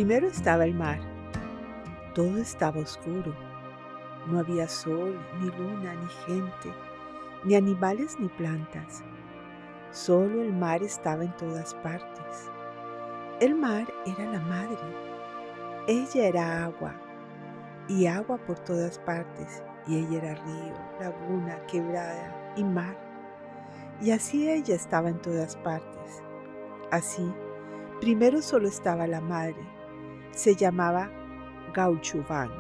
Primero estaba el mar. Todo estaba oscuro. No había sol, ni luna, ni gente, ni animales, ni plantas. Solo el mar estaba en todas partes. El mar era la madre. Ella era agua, y agua por todas partes. Y ella era río, laguna, quebrada y mar. Y así ella estaba en todas partes. Así, primero solo estaba la madre. Se llamaba Gauchubang,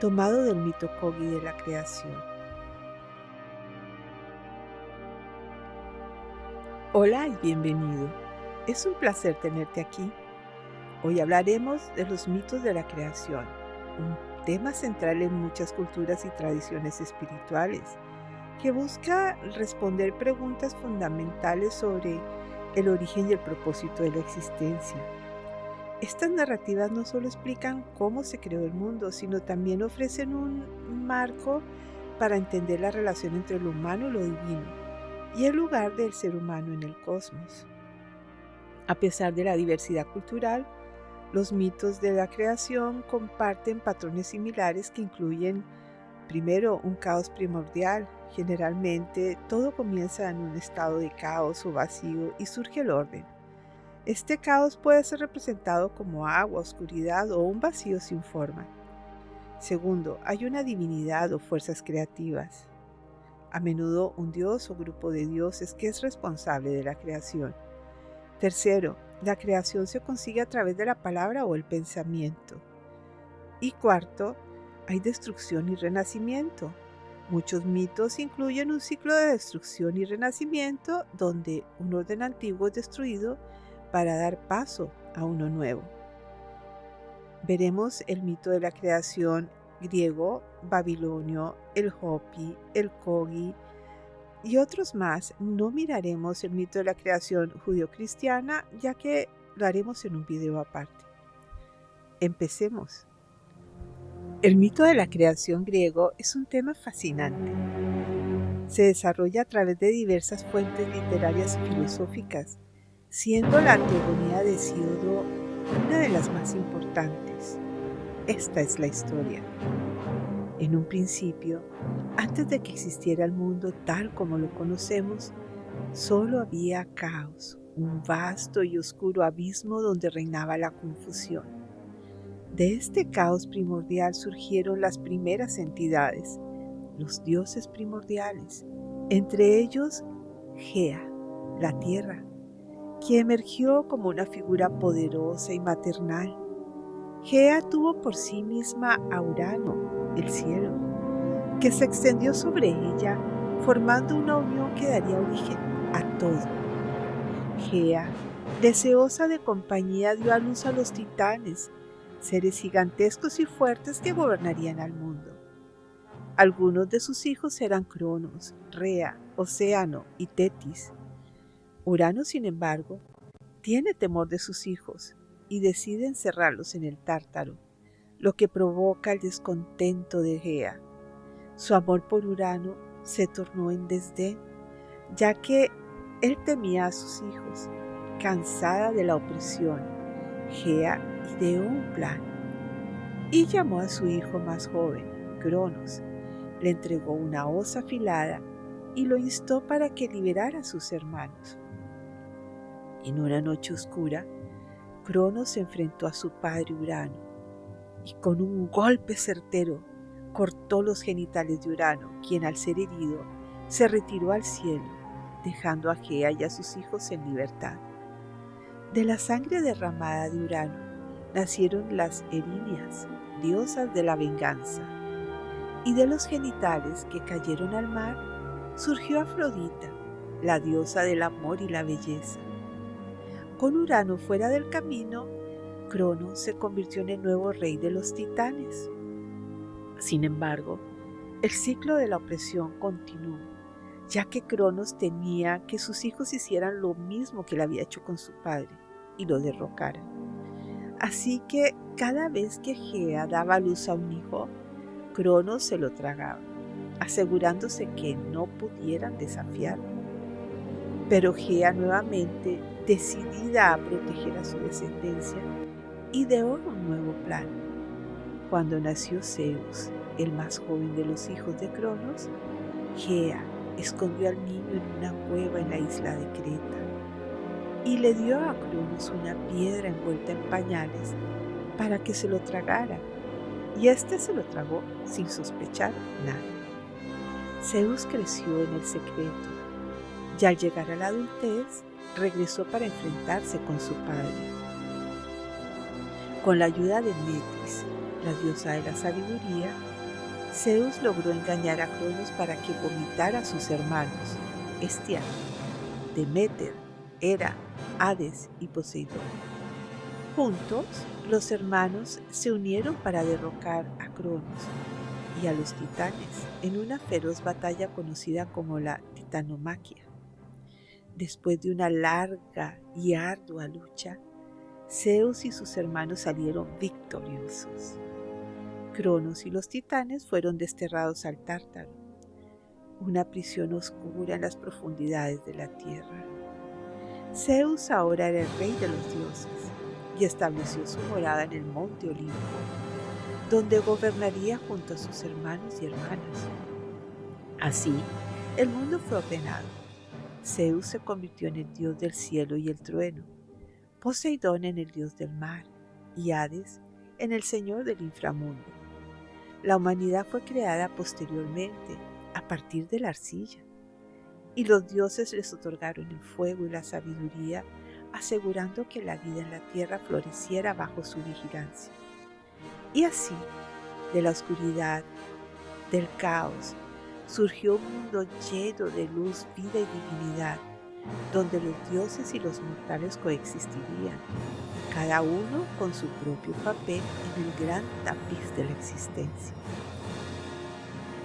tomado del mito Kogi de la creación. Hola y bienvenido. Es un placer tenerte aquí. Hoy hablaremos de los mitos de la creación, un tema central en muchas culturas y tradiciones espirituales, que busca responder preguntas fundamentales sobre el origen y el propósito de la existencia. Estas narrativas no solo explican cómo se creó el mundo, sino también ofrecen un marco para entender la relación entre lo humano y lo divino, y el lugar del ser humano en el cosmos. A pesar de la diversidad cultural, los mitos de la creación comparten patrones similares que incluyen, primero, un caos primordial. Generalmente, todo comienza en un estado de caos o vacío y surge el orden. Este caos puede ser representado como agua, oscuridad o un vacío sin forma. Segundo, hay una divinidad o fuerzas creativas. A menudo un dios o grupo de dioses que es responsable de la creación. Tercero, la creación se consigue a través de la palabra o el pensamiento. Y cuarto, hay destrucción y renacimiento. Muchos mitos incluyen un ciclo de destrucción y renacimiento donde un orden antiguo es destruido para dar paso a uno nuevo. Veremos el mito de la creación griego, babilonio, el Hopi, el Kogi y otros más. No miraremos el mito de la creación judio-cristiana, ya que lo haremos en un video aparte. Empecemos. El mito de la creación griego es un tema fascinante. Se desarrolla a través de diversas fuentes literarias y filosóficas, siendo la Antegonía de Hesíodo una de las más importantes. Esta es la historia. En un principio, antes de que existiera el mundo tal como lo conocemos, solo había caos, un vasto y oscuro abismo donde reinaba la confusión. De este caos primordial surgieron las primeras entidades, los dioses primordiales, entre ellos Gea, la tierra, que emergió como una figura poderosa y maternal. Gea tuvo por sí misma a Urano, el cielo, que se extendió sobre ella, formando una unión que daría origen a todo. Gea, deseosa de compañía, dio a luz a los titanes, seres gigantescos y fuertes que gobernarían al mundo. Algunos de sus hijos eran Cronos, Rea, Océano y Tetis. Urano, sin embargo, tiene temor de sus hijos y decide encerrarlos en el Tártaro, lo que provoca el descontento de Gea. Su amor por Urano se tornó en desdén, ya que él temía a sus hijos. Cansada de la opresión, Gea ideó un plan y llamó a su hijo más joven, Cronos. Le entregó una hoz afilada y lo instó para que liberara a sus hermanos. En una noche oscura, Cronos se enfrentó a su padre Urano y con un golpe certero cortó los genitales de Urano, quien al ser herido se retiró al cielo, dejando a Gea y a sus hijos en libertad. De la sangre derramada de Urano nacieron las Erinias, diosas de la venganza, y de los genitales que cayeron al mar surgió Afrodita, la diosa del amor y la belleza. Con Urano fuera del camino, Cronos se convirtió en el nuevo rey de los titanes. Sin embargo, el ciclo de la opresión continuó, ya que Cronos temía que sus hijos hicieran lo mismo que él había hecho con su padre y lo derrocaran. Así que cada vez que Gea daba a luz a un hijo, Cronos se lo tragaba, asegurándose que no pudieran desafiarlo. Pero Gea, nuevamente decidida a proteger a su descendencia, ideó un nuevo plan. Cuando nació Zeus, el más joven de los hijos de Cronos, Gea escondió al niño en una cueva en la isla de Creta y le dio a Cronos una piedra envuelta en pañales para que se lo tragara, y éste se lo tragó sin sospechar nada. Zeus creció en el secreto y al llegar a la adultez regresó para enfrentarse con su padre. Con la ayuda de Metis, la diosa de la sabiduría, Zeus logró engañar a Cronos para que vomitara a sus hermanos, Hestia, Deméter, Hera, Hades y Poseidón. Juntos, los hermanos se unieron para derrocar a Cronos y a los titanes en una feroz batalla conocida como la Titanomaquia. Después de una larga y ardua lucha, Zeus y sus hermanos salieron victoriosos. Cronos y los titanes fueron desterrados al Tártaro, una prisión oscura en las profundidades de la tierra. Zeus ahora era el rey de los dioses y estableció su morada en el monte Olimpo, donde gobernaría junto a sus hermanos y hermanas. Así, el mundo fue ordenado. Zeus se convirtió en el dios del cielo y el trueno, Poseidón en el dios del mar y Hades en el señor del inframundo. La humanidad fue creada posteriormente a partir de la arcilla, y los dioses les otorgaron el fuego y la sabiduría, asegurando que la vida en la tierra floreciera bajo su vigilancia. Y así, de la oscuridad, del caos, surgió un mundo lleno de luz, vida y divinidad, donde los dioses y los mortales coexistirían, cada uno con su propio papel en el gran tapiz de la existencia.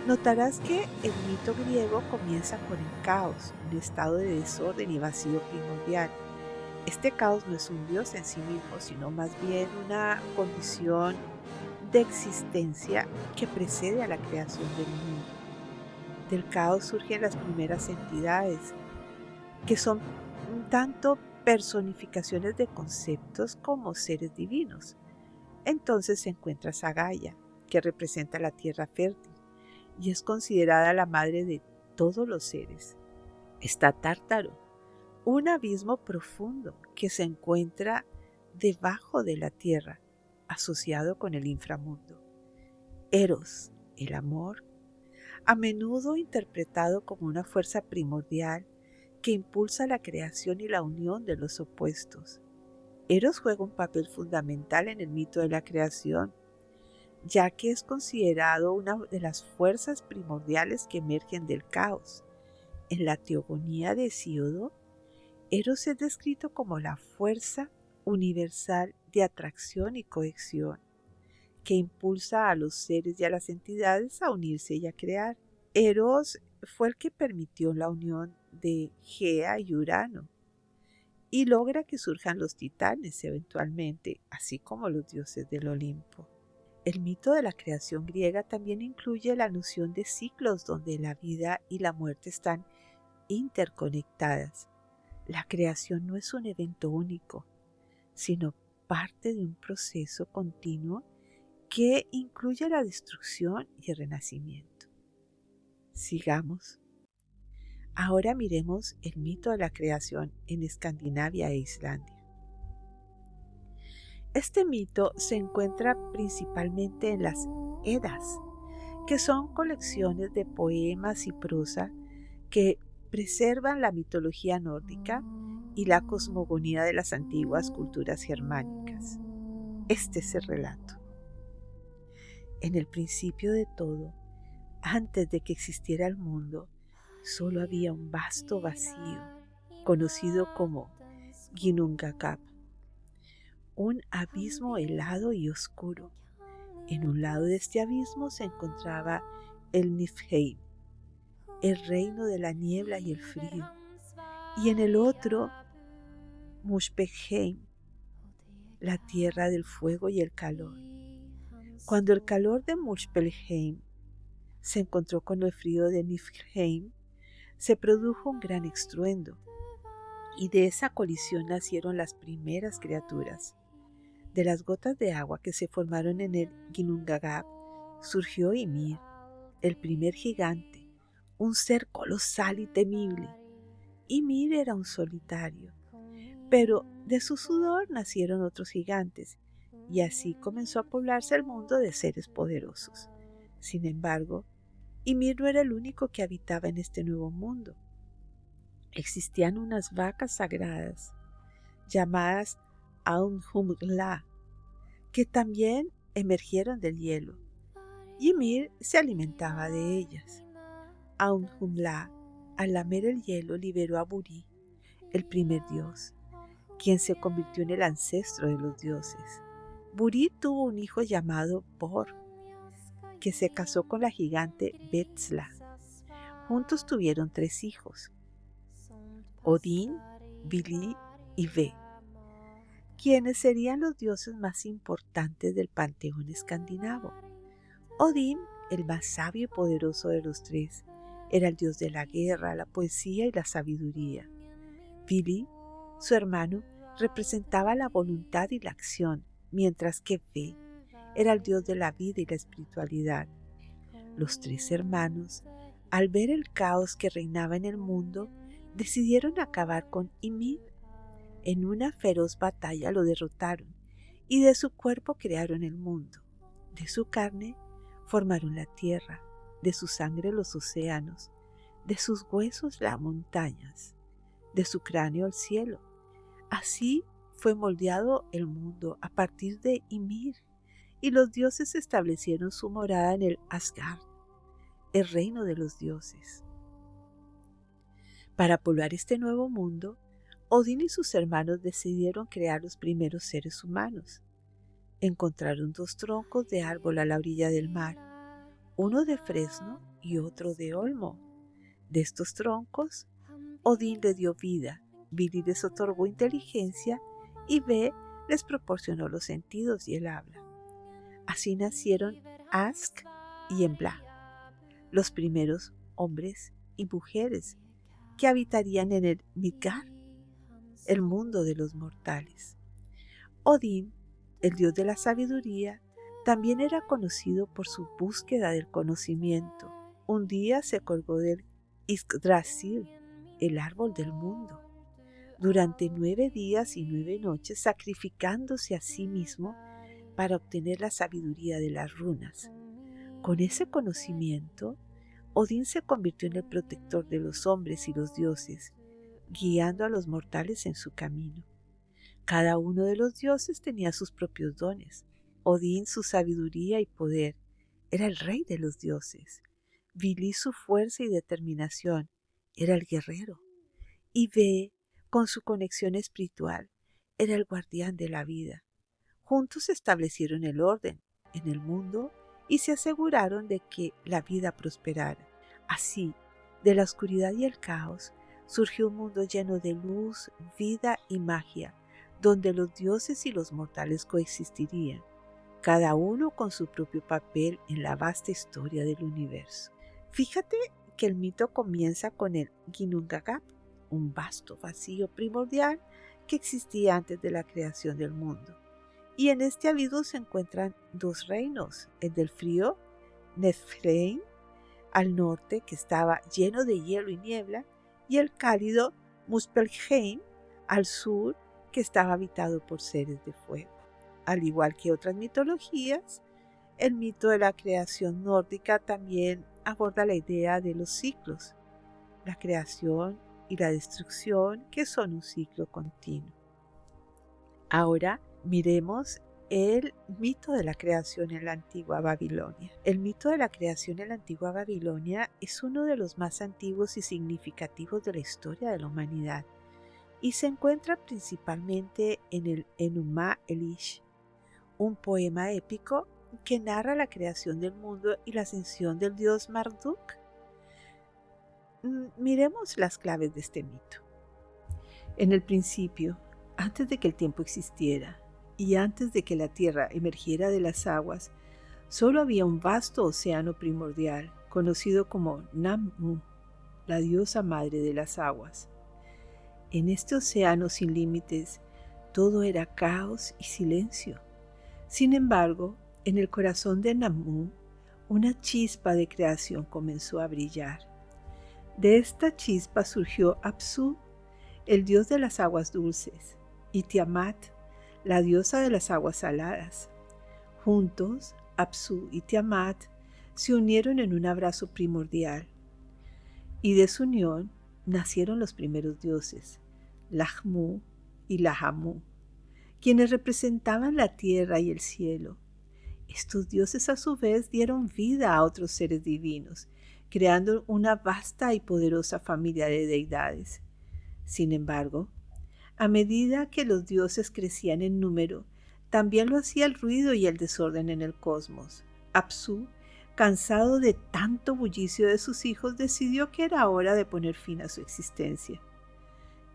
Notarás que el mito griego comienza con el caos, un estado de desorden y vacío primordial. Este caos no es un dios en sí mismo, sino más bien una condición de existencia que precede a la creación del mundo. Del caos surgen las primeras entidades, que son tanto personificaciones de conceptos como seres divinos. Entonces se encuentra Gaia, que representa la tierra fértil y es considerada la madre de todos los seres. Está Tártaro, un abismo profundo que se encuentra debajo de la tierra, asociado con el inframundo. Eros, el amor, a menudo interpretado como una fuerza primordial que impulsa la creación y la unión de los opuestos. Eros juega un papel fundamental en el mito de la creación, ya que es considerado una de las fuerzas primordiales que emergen del caos. En la teogonía de Hesíodo, Eros es descrito como la fuerza universal de atracción y cohesión, que impulsa a los seres y a las entidades a unirse y a crear. Eros fue el que permitió la unión de Gea y Urano, y logra que surjan los titanes eventualmente, así como los dioses del Olimpo. El mito de la creación griega también incluye la noción de ciclos donde la vida y la muerte están interconectadas. La creación no es un evento único, sino parte de un proceso continuo que incluye la destrucción y el renacimiento. Sigamos. Ahora miremos el mito de la creación en Escandinavia e Islandia. Este mito se encuentra principalmente en las Eddas, que son colecciones de poemas y prosa que preservan la mitología nórdica y la cosmogonía de las antiguas culturas germánicas. Este es el relato. En el principio de todo, antes de que existiera el mundo, solo había un vasto vacío, conocido como Ginnungagap, un abismo helado y oscuro. En un lado de este abismo se encontraba el Niflheim, el reino de la niebla y el frío, y en el otro Muspelheim, la tierra del fuego y el calor. Cuando el calor de Muspelheim se encontró con el frío de Niflheim, se produjo un gran estruendo, y de esa colisión nacieron las primeras criaturas. De las gotas de agua que se formaron en el Ginnungagap surgió Ymir, el primer gigante, un ser colosal y temible. Ymir era un solitario, pero de su sudor nacieron otros gigantes, y así comenzó a poblarse el mundo de seres poderosos. Sin embargo, Ymir no era el único que habitaba en este nuevo mundo. Existían unas vacas sagradas, llamadas Aunhumla, que también emergieron del hielo. Ymir se alimentaba de ellas. Aunhumla, al lamer el hielo, liberó a Buri, el primer dios, quien se convirtió en el ancestro de los dioses. Buri tuvo un hijo llamado Bor, que se casó con la gigante Betsla. Juntos tuvieron 3 hijos, Odín, Vili y Ve, quienes serían los dioses más importantes del panteón escandinavo. Odín, el más sabio y poderoso de los 3, era el dios de la guerra, la poesía y la sabiduría. Vili, su hermano, representaba la voluntad y la acción, mientras que Ve era el dios de la vida y la espiritualidad. Los 3 hermanos, al ver el caos que reinaba en el mundo, decidieron acabar con Ymir. En una feroz batalla lo derrotaron y de su cuerpo crearon el mundo. De su carne formaron la tierra, de su sangre los océanos, de sus huesos las montañas, de su cráneo el cielo. Así fue moldeado el mundo a partir de Ymir, y los dioses establecieron su morada en el Asgard, el reino de los dioses. Para poblar este nuevo mundo, Odín y sus hermanos decidieron crear los primeros seres humanos. Encontraron 2 troncos de árbol a la orilla del mar, uno de fresno y otro de olmo. De estos troncos, Odín le dio vida, Vili les otorgó inteligencia y Ve les proporcionó los sentidos y el habla. Así nacieron Ask y Embla, los primeros hombres y mujeres que habitarían en el Midgard, el mundo de los mortales. Odín, el dios de la sabiduría, también era conocido por su búsqueda del conocimiento. Un día se colgó del Yggdrasil, el árbol del mundo, durante 9 días y 9 noches, sacrificándose a sí mismo para obtener la sabiduría de las runas. Con ese conocimiento, Odín se convirtió en el protector de los hombres y los dioses, guiando a los mortales en su camino. Cada uno de los dioses tenía sus propios dones. Odín, su sabiduría y poder, era el rey de los dioses. Vili, su fuerza y determinación, era el guerrero. Y Ve, con su conexión espiritual, era el guardián de la vida. Juntos establecieron el orden en el mundo y se aseguraron de que la vida prosperara. Así, de la oscuridad y el caos, surgió un mundo lleno de luz, vida y magia, donde los dioses y los mortales coexistirían, cada uno con su propio papel en la vasta historia del universo. Fíjate que el mito comienza con el Ginnungagap, un vasto vacío primordial que existía antes de la creación del mundo. Y en este abismo se encuentran 2 reinos, el del frío, Niflheim, al norte, que estaba lleno de hielo y niebla, y el cálido Muspelheim, al sur, que estaba habitado por seres de fuego. Al igual que otras mitologías, el mito de la creación nórdica también aborda la idea de los ciclos, la creación y la destrucción, que son un ciclo continuo. Ahora miremos el mito de la creación en la antigua Babilonia. El mito de la creación en la antigua Babilonia es uno de los más antiguos y significativos de la historia de la humanidad y se encuentra principalmente en el Enuma Elish, un poema épico que narra la creación del mundo y la ascensión del dios Marduk. Miremos las claves de este mito. En el principio, antes de que el tiempo existiera y antes de que la tierra emergiera de las aguas, solo había un vasto océano primordial, conocido como Nam-Mu, la diosa madre de las aguas. En este océano sin límites, Todo era caos y silencio. Sin embargo, en el corazón de Nammu, una chispa de creación comenzó a brillar. De esta chispa surgió Apsu, el dios de las aguas dulces, y Tiamat, la diosa de las aguas saladas. Juntos, Apsu y Tiamat se unieron en un abrazo primordial, y de su unión nacieron los primeros dioses, Lahmu y Lahamu, quienes representaban la tierra y el cielo. Estos dioses a su vez dieron vida a otros seres divinos, creando una vasta y poderosa familia de deidades. Sin embargo, a medida que los dioses crecían en número, también lo hacía el ruido y el desorden en el cosmos. Apsu, cansado de tanto bullicio de sus hijos, decidió que era hora de poner fin a su existencia.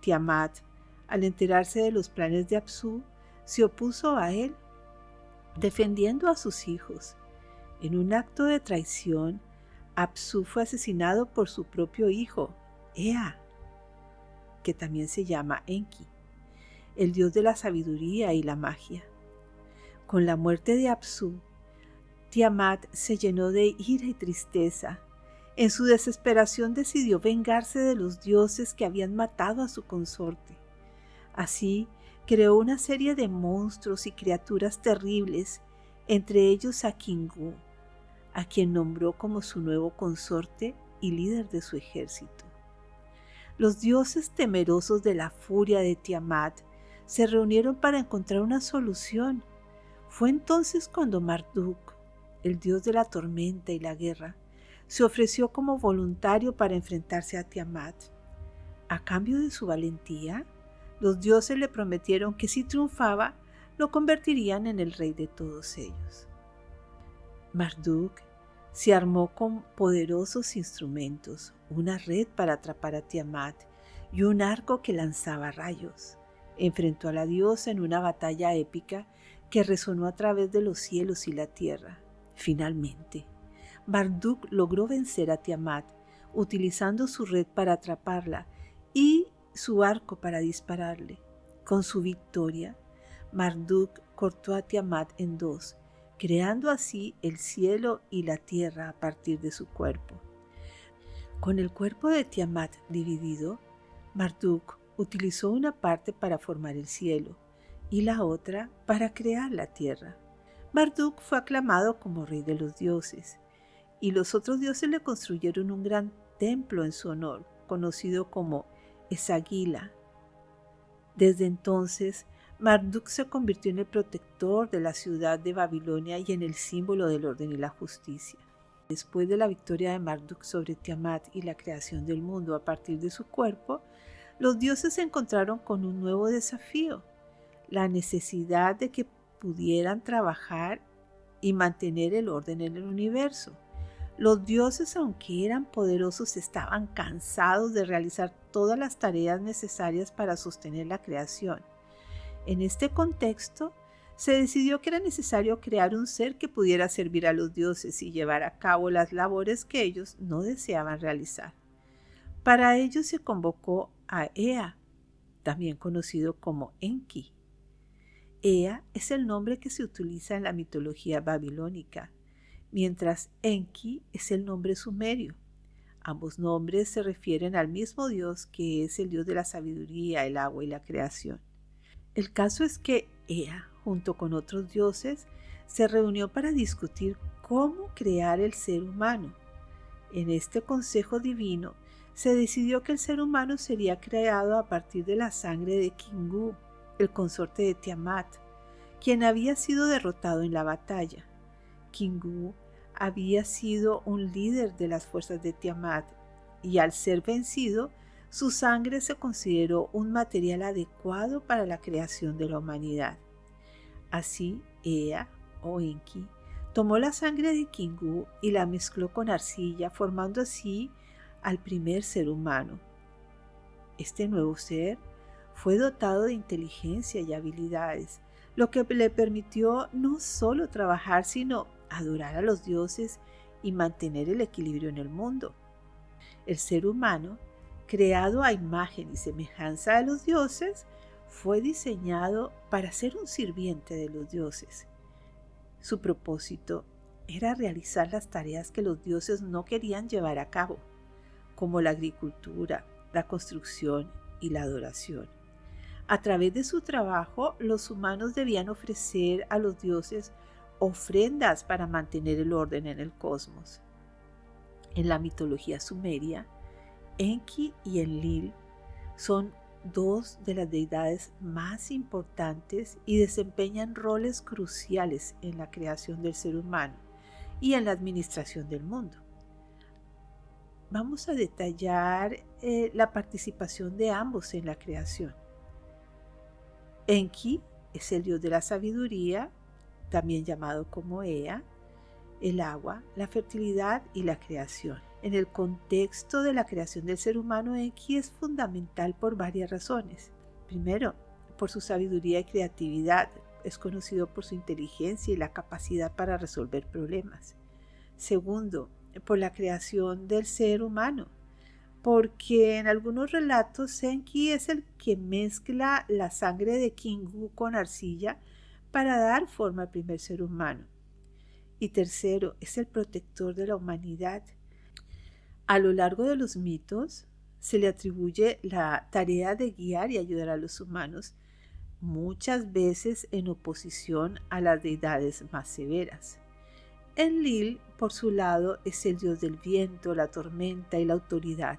Tiamat, al enterarse de los planes de Apsu, se opuso a él, defendiendo a sus hijos. En un acto de traición, Apsu fue asesinado por su propio hijo, Ea, que también se llama Enki, el dios de la sabiduría y la magia. Con la muerte de Apsu, Tiamat se llenó de ira y tristeza. En su desesperación decidió vengarse de los dioses que habían matado a su consorte. Así, creó una serie de monstruos y criaturas terribles, entre ellos a Kingu, a quien nombró como su nuevo consorte y líder de su ejército. Los dioses, temerosos de la furia de Tiamat, se reunieron para encontrar una solución. Fue entonces cuando Marduk, el dios de la tormenta y la guerra, se ofreció como voluntario para enfrentarse a Tiamat. A cambio de su valentía, los dioses le prometieron que si triunfaba, lo convertirían en el rey de todos ellos. Marduk se armó con poderosos instrumentos, una red para atrapar a Tiamat y un arco que lanzaba rayos. Enfrentó a la diosa en una batalla épica que resonó a través de los cielos y la tierra. Finalmente, Marduk logró vencer a Tiamat, utilizando su red para atraparla y su arco para dispararle. Con su victoria, Marduk cortó a Tiamat en dos, creando así el cielo y la tierra a partir de su cuerpo. Con el cuerpo de Tiamat dividido, Marduk utilizó una parte para formar el cielo y la otra para crear la tierra. Marduk fue aclamado como rey de los dioses, y los otros dioses le construyeron un gran templo en su honor, conocido como Esagila. Desde entonces, Marduk se convirtió en el protector de la ciudad de Babilonia y en el símbolo del orden y la justicia. Después de la victoria de Marduk sobre Tiamat y la creación del mundo a partir de su cuerpo, los dioses se encontraron con un nuevo desafío: la necesidad de que pudieran trabajar y mantener el orden en el universo. Los dioses, aunque eran poderosos, estaban cansados de realizar todas las tareas necesarias para sostener la creación. En este contexto, se decidió que era necesario crear un ser que pudiera servir a los dioses y llevar a cabo las labores que ellos no deseaban realizar. Para ello se convocó a Ea, también conocido como Enki. Ea es el nombre que se utiliza en la mitología babilónica, mientras Enki es el nombre sumerio. Ambos nombres se refieren al mismo dios, que es el dios de la sabiduría, el agua y la creación. El caso es que Ea, junto con otros dioses, se reunió para discutir cómo crear el ser humano. En este consejo divino se decidió que el ser humano sería creado a partir de la sangre de Kingu, el consorte de Tiamat, quien había sido derrotado en la batalla. Kingu había sido un líder de las fuerzas de Tiamat y al ser vencido, su sangre se consideró un material adecuado para la creación de la humanidad. Así, Ea, o Enki, tomó la sangre de Kingu y la mezcló con arcilla, formando así al primer ser humano. Este nuevo ser fue dotado de inteligencia y habilidades, lo que le permitió no solo trabajar, sino adorar a los dioses y mantener el equilibrio en el mundo. El ser humano, creado a imagen y semejanza de los dioses, fue diseñado para ser un sirviente de los dioses. Su propósito era realizar las tareas que los dioses no querían llevar a cabo, como la agricultura, la construcción y la adoración. A través de su trabajo, los humanos debían ofrecer a los dioses ofrendas para mantener el orden en el cosmos. En la mitología sumeria, Enki y Enlil son dos de las deidades más importantes y desempeñan roles cruciales en la creación del ser humano y en la administración del mundo. Vamos a detallar la participación de ambos en la creación. Enki es el dios de la sabiduría, también llamado como Ea, el agua, la fertilidad y la creación. En el contexto de la creación del ser humano, Enki es fundamental por varias razones. Primero, por su sabiduría y creatividad. Es conocido por su inteligencia y la capacidad para resolver problemas. Segundo, por la creación del ser humano, porque en algunos relatos Enki es el que mezcla la sangre de Kingu con arcilla para dar forma al primer ser humano. Y tercero, es el protector de la humanidad. A lo largo de los mitos se le atribuye la tarea de guiar y ayudar a los humanos, muchas veces en oposición a las deidades más severas. Enlil, por su lado, es el dios del viento, la tormenta y la autoridad.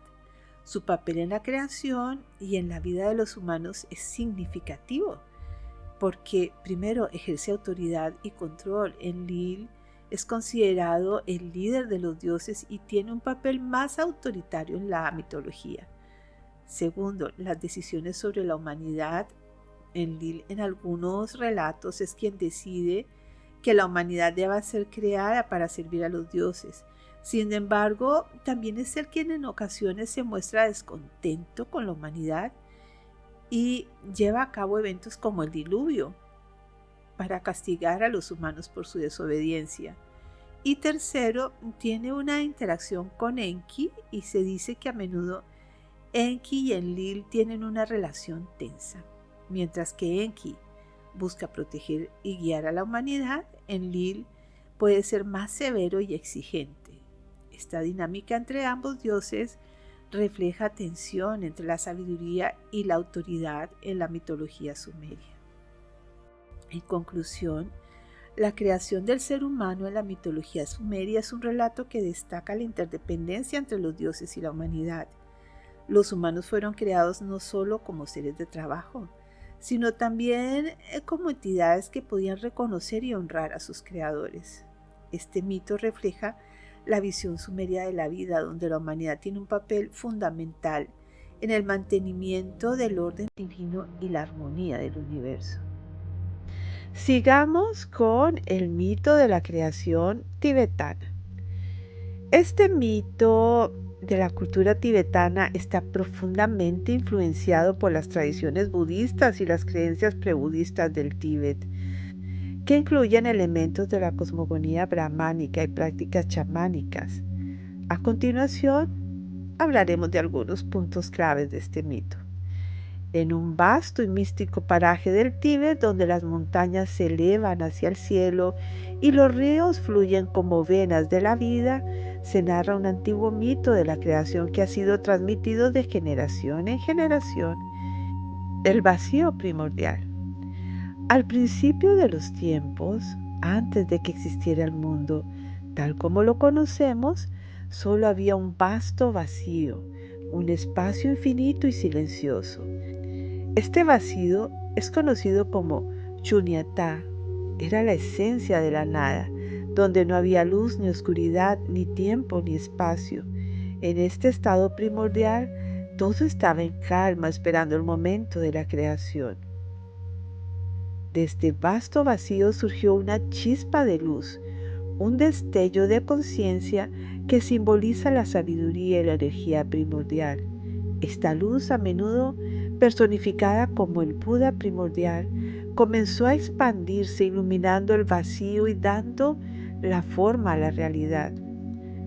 Su papel en la creación y en la vida de los humanos es significativo, porque primero ejerce autoridad y control. Enlil es considerado el líder de los dioses y tiene un papel más autoritario en la mitología. Segundo, las decisiones sobre la humanidad. Enlil en algunos relatos es quien decide que la humanidad deba ser creada para servir a los dioses. Sin embargo, también es el quien en ocasiones se muestra descontento con la humanidad y lleva a cabo eventos como el diluvio para castigar a los humanos por su desobediencia. Y tercero, tiene una interacción con Enki y se dice que a menudo Enki y Enlil tienen una relación tensa. Mientras que Enki busca proteger y guiar a la humanidad, Enlil puede ser más severo y exigente. Esta dinámica entre ambos dioses refleja tensión entre la sabiduría y la autoridad en la mitología sumeria. En conclusión, la creación del ser humano en la mitología sumeria es un relato que destaca la interdependencia entre los dioses y la humanidad. Los humanos fueron creados no solo como seres de trabajo, sino también como entidades que podían reconocer y honrar a sus creadores. Este mito refleja la visión sumeria de la vida, donde la humanidad tiene un papel fundamental en el mantenimiento del orden divino y la armonía del universo. Sigamos con el mito de la creación tibetana. Este mito de la cultura tibetana está profundamente influenciado por las tradiciones budistas y las creencias prebudistas del Tíbet, que incluyen elementos de la cosmogonía brahmánica y prácticas chamánicas. A continuación, hablaremos de algunos puntos claves de este mito. En un vasto y místico paraje del Tíbet, donde las montañas se elevan hacia el cielo y los ríos fluyen como venas de la vida, se narra un antiguo mito de la creación que ha sido transmitido de generación en generación: el vacío primordial. Al principio de los tiempos, antes de que existiera el mundo, tal como lo conocemos, solo había un vasto vacío, un espacio infinito y silencioso. Este vacío es conocido como Shunyata. Era la esencia de la nada, donde no había luz ni oscuridad, ni tiempo ni espacio. En este estado primordial, todo estaba en calma, esperando el momento de la creación. De este vasto vacío surgió una chispa de luz, un destello de conciencia que simboliza la sabiduría y la energía primordial. Esta luz, a menudo personificada como el Buda primordial, comenzó a expandirse, iluminando el vacío y dando la forma a la realidad.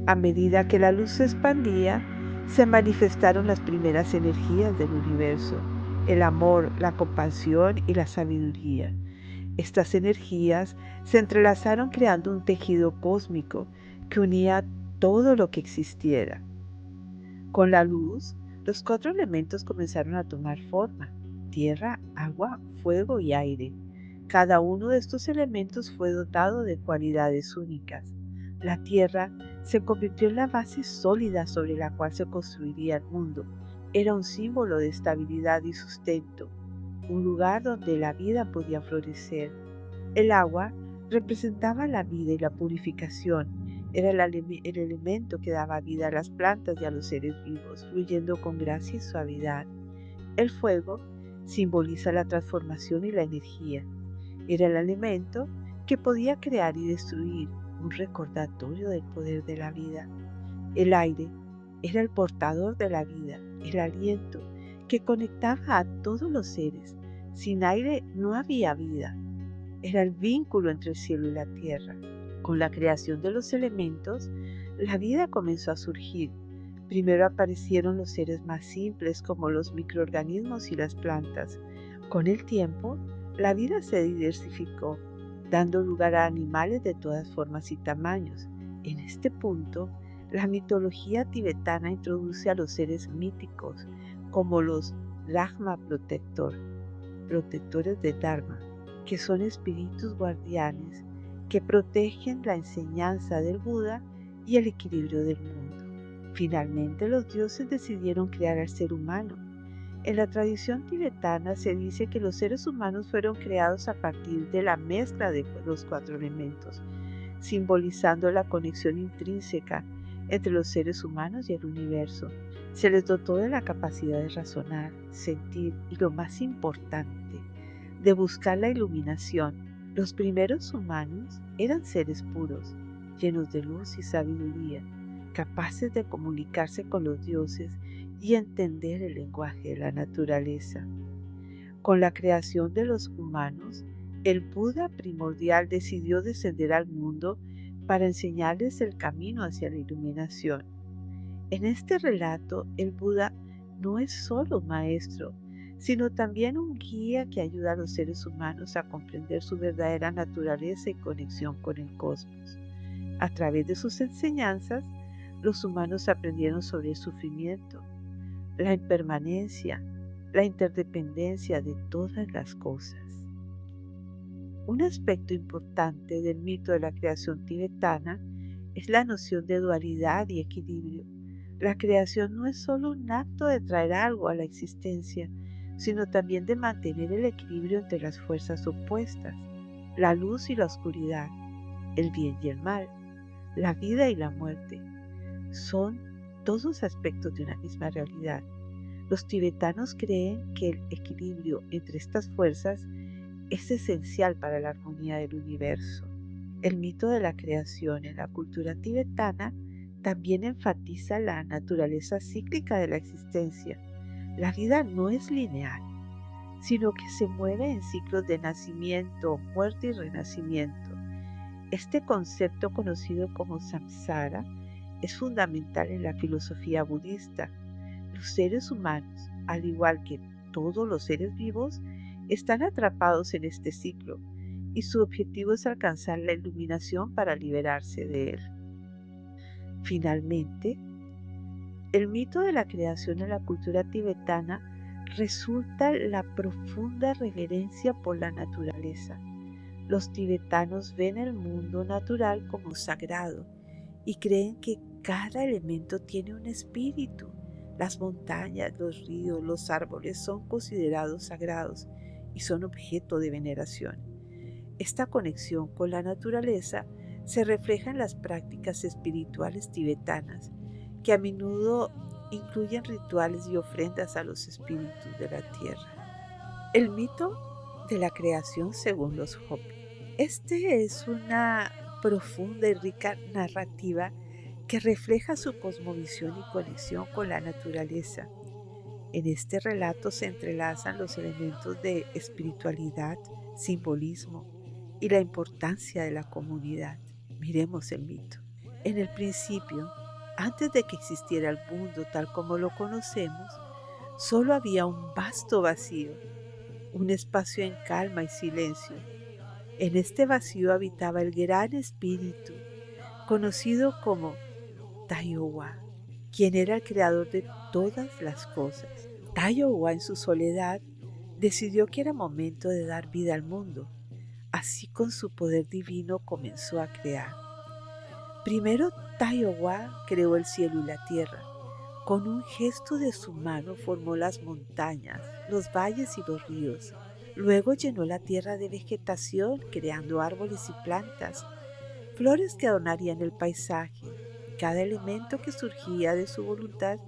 A medida que la luz se expandía, se manifestaron las primeras energías del universo. el amor, la compasión y la sabiduría. Estas energías se entrelazaron creando un tejido cósmico que unía todo lo que existiera. Con la luz, los 4 elementos comenzaron a tomar forma: tierra, agua, fuego y aire. Cada uno de estos elementos fue dotado de cualidades únicas. La tierra se convirtió en la base sólida sobre la cual se construiría el mundo. Era un símbolo de estabilidad y sustento, un lugar donde la vida podía florecer. El agua representaba la vida y la purificación. Era el elemento que daba vida a las plantas y a los seres vivos, fluyendo con gracia y suavidad. El fuego simboliza la transformación y la energía. Era el elemento que podía crear y destruir, un recordatorio del poder de la vida. El aire era el portador de la vida, el aliento que conectaba a todos los seres. Sin aire no había vida. Era el vínculo entre el cielo y la tierra. Con la creación de los elementos, la vida comenzó a surgir. Primero aparecieron los seres más simples como los microorganismos y las plantas. Con el tiempo, la vida se diversificó, dando lugar a animales de todas formas y tamaños. En este punto, la mitología tibetana introduce a los seres míticos como los Dharma protectores de Dharma, que son espíritus guardianes que protegen la enseñanza del Buda y el equilibrio del mundo. Finalmente, los dioses decidieron crear al ser humano. En la tradición tibetana se dice que los seres humanos fueron creados a partir de la mezcla de los 4 elementos, simbolizando la conexión intrínseca entre los seres humanos y el universo. Se les dotó de la capacidad de razonar, sentir y, lo más importante, de buscar la iluminación. Los primeros humanos eran seres puros, llenos de luz y sabiduría, capaces de comunicarse con los dioses y entender el lenguaje de la naturaleza. Con la creación de los humanos, el Buda primordial decidió descender al mundo para enseñarles el camino hacia la iluminación. En este relato, el Buda no es solo un maestro, sino también un guía que ayuda a los seres humanos a comprender su verdadera naturaleza y conexión con el cosmos. A través de sus enseñanzas, los humanos aprendieron sobre el sufrimiento, la impermanencia, la interdependencia de todas las cosas. Un aspecto importante del mito de la creación tibetana es la noción de dualidad y equilibrio. La creación no es solo un acto de traer algo a la existencia, sino también de mantener el equilibrio entre las fuerzas opuestas, la luz y la oscuridad, el bien y el mal, la vida y la muerte. Son todos aspectos de una misma realidad. Los tibetanos creen que el equilibrio entre estas fuerzas es esencial para la armonía del universo. El mito de la creación en la cultura tibetana también enfatiza la naturaleza cíclica de la existencia. La vida no es lineal, sino que se mueve en ciclos de nacimiento, muerte y renacimiento. Este concepto, conocido como samsara, es fundamental en la filosofía budista. Los seres humanos, al igual que todos los seres vivos, están atrapados en este ciclo y su objetivo es alcanzar la iluminación para liberarse de él. Finalmente, el mito de la creación en la cultura tibetana resulta la profunda reverencia por la naturaleza. Los tibetanos ven el mundo natural como sagrado y creen que cada elemento tiene un espíritu. Las montañas, los ríos, los árboles son considerados sagrados y son objeto de veneración. Esta conexión con la naturaleza se refleja en las prácticas espirituales tibetanas, que a menudo incluyen rituales y ofrendas a los espíritus de la tierra. El mito de la creación según los Hopi. Este es una profunda y rica narrativa que refleja su cosmovisión y conexión con la naturaleza. En este relato se entrelazan los elementos de espiritualidad, simbolismo y la importancia de la comunidad. Miremos el mito. En el principio, antes de que existiera el mundo tal como lo conocemos, Solo había un vasto vacío, un espacio en calma y silencio. En este vacío habitaba el gran espíritu, conocido como Taiyowa, quien era el creador de todas las cosas. Taiyowa, en su soledad, decidió que era momento de dar vida al mundo. Así, con su poder divino, comenzó a crear. Primero, Taiyowa creó el cielo y la tierra. Con un gesto de su mano formó las montañas, los valles y los ríos. Luego llenó la tierra de vegetación, creando árboles y plantas, flores que adornarían el paisaje. Cada elemento que surgía de su voluntad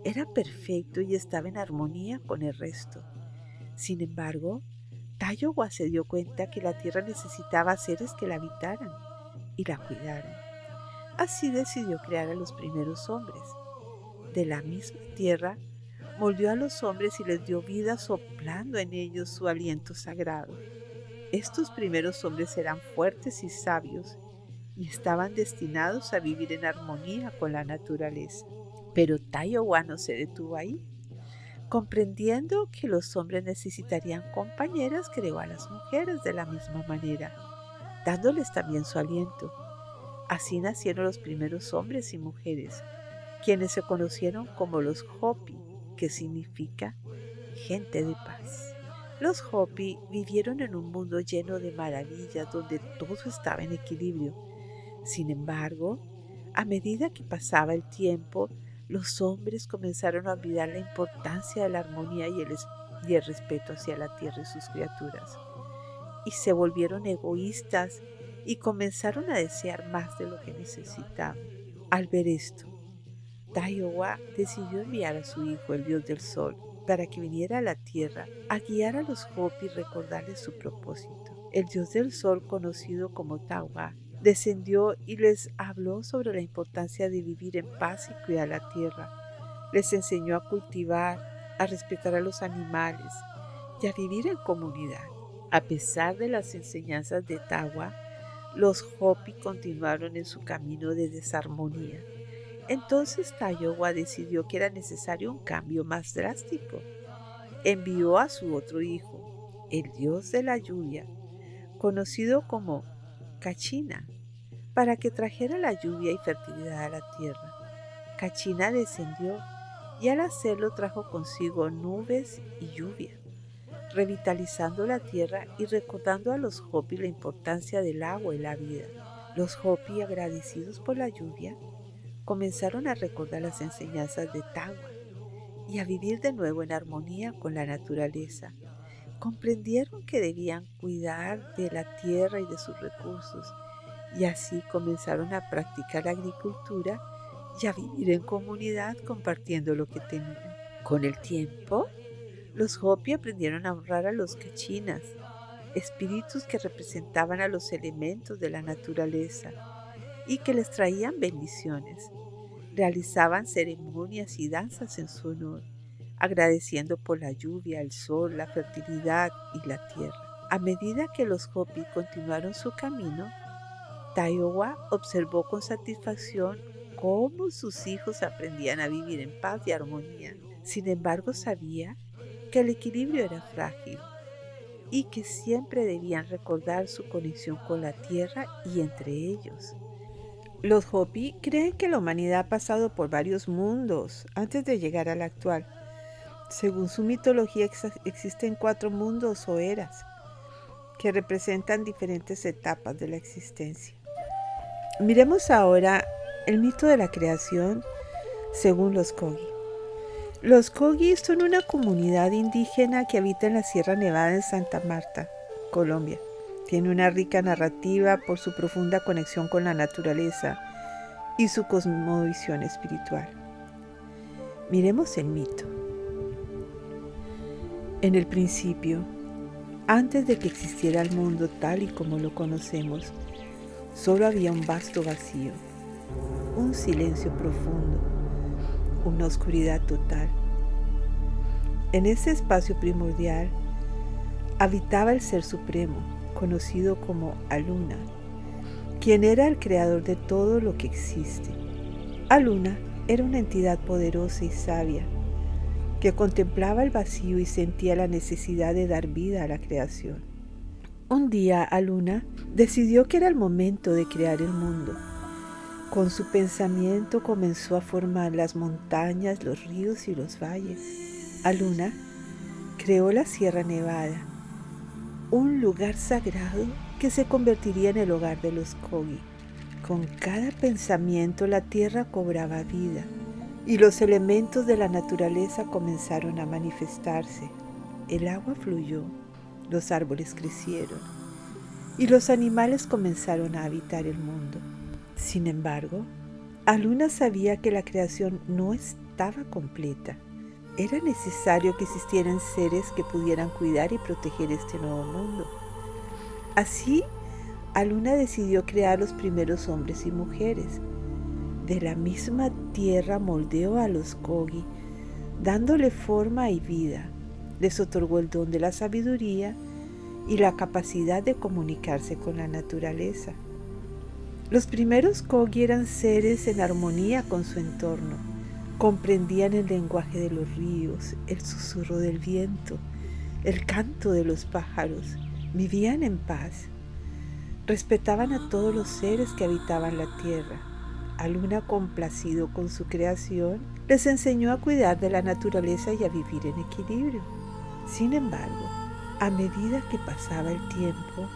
era perfecto y estaba en armonía con el resto. Sin embargo, Taiyowa se dio cuenta que la tierra necesitaba seres que la habitaran y la cuidaran. Así decidió crear a los primeros hombres. De la misma tierra, moldeó a los hombres y les dio vida soplando en ellos su aliento sagrado. Estos primeros hombres eran fuertes y sabios y estaban destinados a vivir en armonía con la naturaleza. Pero Taiyowa no se detuvo ahí. Comprendiendo que los hombres necesitarían compañeras, creó a las mujeres de la misma manera, dándoles también su aliento. Así nacieron los primeros hombres y mujeres, quienes se conocieron como los Hopi, que significa gente de paz. Los Hopi vivieron en un mundo lleno de maravillas donde todo estaba en equilibrio. Sin embargo, a medida que pasaba el tiempo, los hombres comenzaron a olvidar la importancia de la armonía y el respeto hacia la tierra y sus criaturas, y se volvieron egoístas y comenzaron a desear más de lo que necesitaban. Al ver esto, Taiyowa decidió enviar a su hijo, el dios del sol, para que viniera a la tierra a guiar a los Hopi y recordarles su propósito. El dios del sol, conocido como Tawa, descendió y les habló sobre la importancia de vivir en paz y cuidar la tierra. Les enseñó a cultivar, a respetar a los animales y a vivir en comunidad. A pesar de las enseñanzas de Tawa, los Hopi continuaron en su camino de desarmonía. Entonces Taiyowa decidió que era necesario un cambio más drástico. Envió a su otro hijo, el dios de la lluvia, conocido como Kachina, para que trajera la lluvia y fertilidad a la tierra. Kachina descendió y al hacerlo trajo consigo nubes y lluvia, revitalizando la tierra y recordando a los Hopi la importancia del agua y la vida. Los Hopi, agradecidos por la lluvia, comenzaron a recordar las enseñanzas de Tawa y a vivir de nuevo en armonía con la naturaleza. Comprendieron que debían cuidar de la tierra y de sus recursos, y así comenzaron a practicar la agricultura y a vivir en comunidad compartiendo lo que tenían. Con el tiempo, los Hopi aprendieron a honrar a los Kachinas, espíritus que representaban a los elementos de la naturaleza y que les traían bendiciones. Realizaban ceremonias y danzas en su honor, agradeciendo por la lluvia, el sol, la fertilidad y la tierra. A medida que los Hopi continuaron su camino, Taiyowa observó con satisfacción cómo sus hijos aprendían a vivir en paz y armonía. Sin embargo, sabía que el equilibrio era frágil y que siempre debían recordar su conexión con la tierra y entre ellos. Los Hopi creen que la humanidad ha pasado por varios mundos antes de llegar al actual. Según su mitología, existen 4 mundos o eras que representan diferentes etapas de la existencia. Miremos ahora el mito de la creación según los Kogi. Los Kogi son una comunidad indígena que habita en la Sierra Nevada de Santa Marta, Colombia. Tiene una rica narrativa por su profunda conexión con la naturaleza y su cosmovisión espiritual. Miremos el mito. En el principio, antes de que existiera el mundo tal y como lo conocemos, solo había un vasto vacío, un silencio profundo, una oscuridad total. En ese espacio primordial habitaba el Ser Supremo, conocido como Aluna, quien era el creador de todo lo que existe. Aluna era una entidad poderosa y sabia, que contemplaba el vacío y sentía la necesidad de dar vida a la creación. Un día, Aluna decidió que era el momento de crear el mundo. Con su pensamiento comenzó a formar las montañas, los ríos y los valles. Aluna creó la Sierra Nevada, un lugar sagrado que se convertiría en el hogar de los Kogi. Con cada pensamiento la tierra cobraba vida y los elementos de la naturaleza comenzaron a manifestarse. El agua fluyó, los árboles crecieron y los animales comenzaron a habitar el mundo. Sin embargo, Aluna sabía que la creación no estaba completa. Era necesario que existieran seres que pudieran cuidar y proteger este nuevo mundo. Así, Aluna decidió crear los primeros hombres y mujeres. De la misma tierra moldeó a los Kogi, dándole forma y vida. Les otorgó el don de la sabiduría y la capacidad de comunicarse con la naturaleza. Los primeros Kogi eran seres en armonía con su entorno. Comprendían el lenguaje de los ríos, el susurro del viento, el canto de los pájaros. Vivían en paz. Respetaban a todos los seres que habitaban la tierra. Aluna, complacido con su creación, les enseñó a cuidar de la naturaleza y a vivir en equilibrio. Sin embargo, a medida que pasaba el tiempo,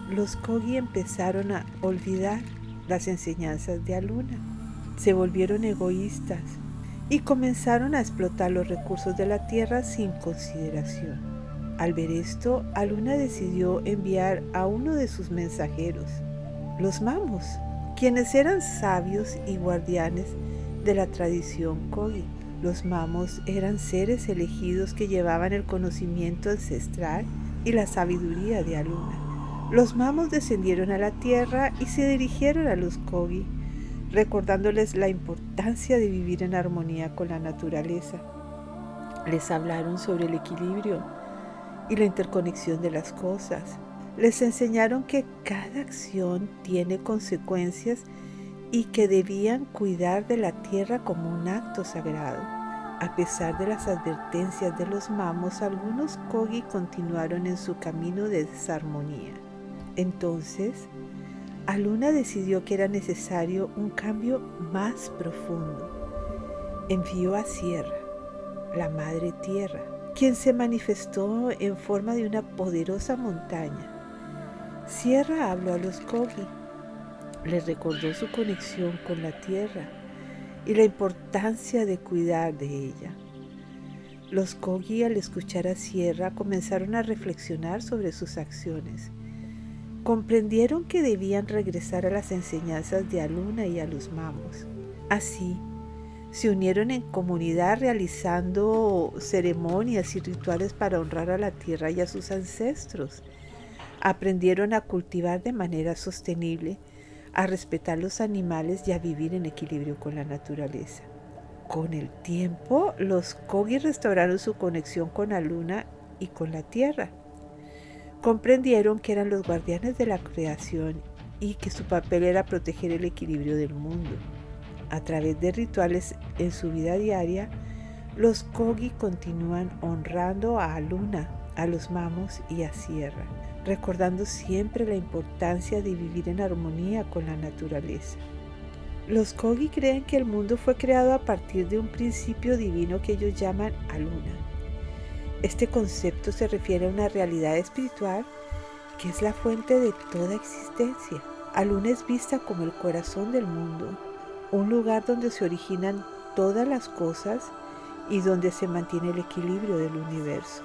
los Kogi empezaron a olvidar las enseñanzas de Aluna. Se volvieron egoístas y comenzaron a explotar los recursos de la tierra sin consideración. Al ver esto, Aluna decidió enviar a uno de sus mensajeros, los Mamos, quienes eran sabios y guardianes de la tradición Kogi. Los Mamos eran seres elegidos que llevaban el conocimiento ancestral y la sabiduría de Aluna. Los Mamos descendieron a la tierra y se dirigieron a los Kogi, recordándoles la importancia de vivir en armonía con la naturaleza. Les hablaron sobre el equilibrio y la interconexión de las cosas. Les enseñaron que cada acción tiene consecuencias y que debían cuidar de la tierra como un acto sagrado. A pesar de las advertencias de los Mamos, algunos Kogi continuaron en su camino de desarmonía. Entonces, Aluna decidió que era necesario un cambio más profundo. Envió a Sierra, la Madre Tierra, quien se manifestó en forma de una poderosa montaña. Sierra habló a los Kogi, les recordó su conexión con la tierra y la importancia de cuidar de ella. Los Kogi, al escuchar a Sierra, comenzaron a reflexionar sobre sus acciones. Comprendieron que debían regresar a las enseñanzas de Aluna y a los Mamos. Así, se unieron en comunidad realizando ceremonias y rituales para honrar a la tierra y a sus ancestros. Aprendieron a cultivar de manera sostenible, a respetar los animales y a vivir en equilibrio con la naturaleza. Con el tiempo, los Kogi restauraron su conexión con Aluna y con la tierra. Comprendieron que eran los guardianes de la creación y que su papel era proteger el equilibrio del mundo. A través de rituales en su vida diaria, los Kogi continúan honrando a Aluna, a los Mamos y a Sierra, recordando siempre la importancia de vivir en armonía con la naturaleza. Los Kogi creen que el mundo fue creado a partir de un principio divino que ellos llaman Aluna. Este concepto se refiere a una realidad espiritual que es la fuente de toda existencia. Aluna es vista como el corazón del mundo, un lugar donde se originan todas las cosas y donde se mantiene el equilibrio del universo.